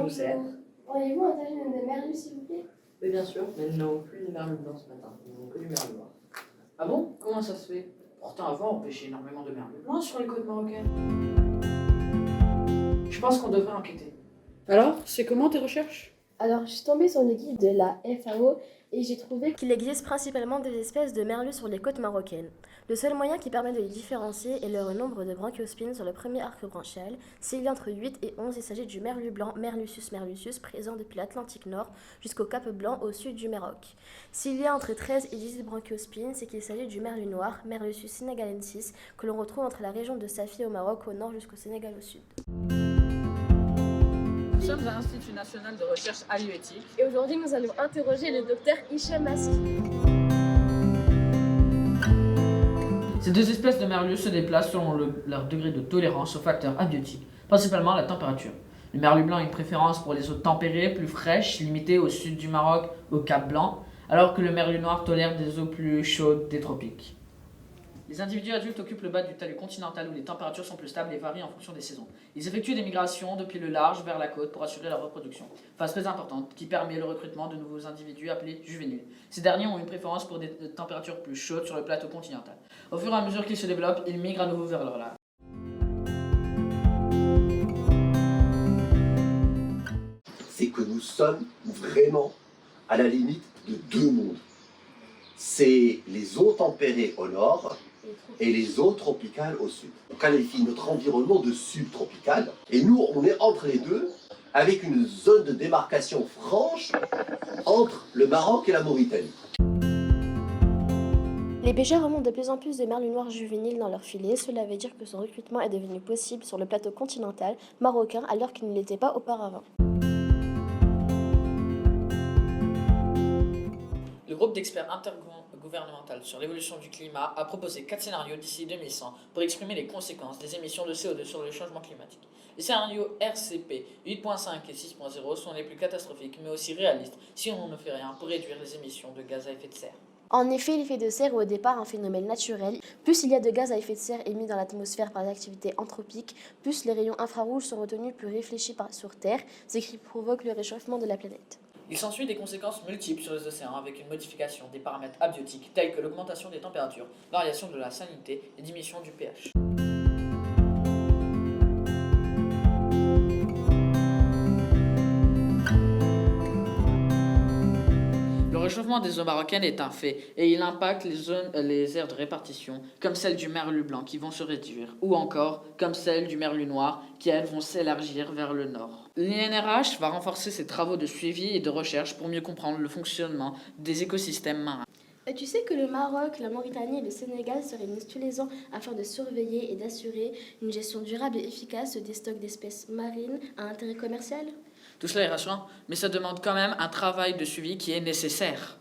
je vous sers. Auriez-vous un tagine de merlu, s'il vous plaît? Oui, bien sûr, mais nous n'avons plus de merlu blanc ce matin. Nous n'avons que du merlu noir. Ah bon? Comment ça se fait? Pourtant, avant, on pêchait énormément de merlu blanc sur les côtes marocaines. Je pense qu'on devrait enquêter. Alors, c'est comment tes recherches? Alors, je suis tombée sur le guide de la FAO et j'ai trouvé qu'il existe principalement des espèces de merlu sur les côtes marocaines. Le seul moyen qui permet de les différencier est leur nombre de branchiospines sur le premier arc branchial. S'il y a entre 8 et 11, il s'agit du merlu blanc, Merluccius merluccius, présent depuis l'Atlantique Nord jusqu'au Cap Blanc au sud du Maroc. S'il y a entre 13 et 18 branchiospines, c'est qu'il s'agit du merlu noir, Merluccius sénégalensis, que l'on retrouve entre la région de Safi au Maroc au nord jusqu'au Sénégal au sud. Nous sommes à l'Institut national de recherche halieutique. Et aujourd'hui, nous allons interroger le docteur Hicham Maski. Ces deux espèces de merlu se déplacent selon leur degré de tolérance aux facteurs abiotiques, principalement la température. Le merlu blanc a une préférence pour les eaux tempérées, plus fraîches, limitées au sud du Maroc, au Cap Blanc, alors que le merlu noir tolère des eaux plus chaudes des tropiques. Les individus adultes occupent le bas du talus continental où les températures sont plus stables et varient en fonction des saisons. Ils effectuent des migrations depuis le large vers la côte pour assurer leur reproduction, phase très importante qui permet le recrutement de nouveaux individus appelés juvéniles. Ces derniers ont une préférence pour des températures plus chaudes sur le plateau continental. Au fur et à mesure qu'ils se développent, ils migrent à nouveau vers leur large. C'est que nous sommes vraiment à la limite de deux mondes. C'est les eaux tempérées au nord et les eaux tropicales au sud. On qualifie notre environnement de subtropical et nous, on est entre les deux avec une zone de démarcation franche entre le Maroc et la Mauritanie. Les pêcheurs remontent de plus en plus de merlu noir juvéniles dans leurs filets. Cela veut dire que son recrutement est devenu possible sur le plateau continental marocain alors qu'il ne l'était pas auparavant. Le groupe d'experts intergouvernemental sur l'évolution du climat a proposé 4 scénarios d'ici 2100 pour exprimer les conséquences des émissions de CO2 sur le changement climatique. Les scénarios RCP 8.5 et 6.0 sont les plus catastrophiques mais aussi réalistes si on ne fait rien pour réduire les émissions de gaz à effet de serre. En effet, l'effet de serre est au départ un phénomène naturel. Plus il y a de gaz à effet de serre émis dans l'atmosphère par les activités anthropiques, plus les rayons infrarouges sont retenus plus réfléchis sur Terre, ce qui provoque le réchauffement de la planète. Il s'ensuit des conséquences multiples sur les océans avec une modification des paramètres abiotiques tels que l'augmentation des températures, variation de la salinité et diminution du pH. Le réchauffement des eaux marocaines est un fait et il impacte les aires de répartition comme celle du merlu blanc qui vont se réduire ou encore comme celle du merlu noir qui elles vont s'élargir vers le nord. L'INRH va renforcer ses travaux de suivi et de recherche pour mieux comprendre le fonctionnement des écosystèmes marins. Tu sais que le Maroc, la Mauritanie et le Sénégal se réunissent tous les ans afin de surveiller et d'assurer une gestion durable et efficace des stocks d'espèces marines à intérêt commercial? Tout cela est rassurant, mais ça demande quand même un travail de suivi qui est nécessaire.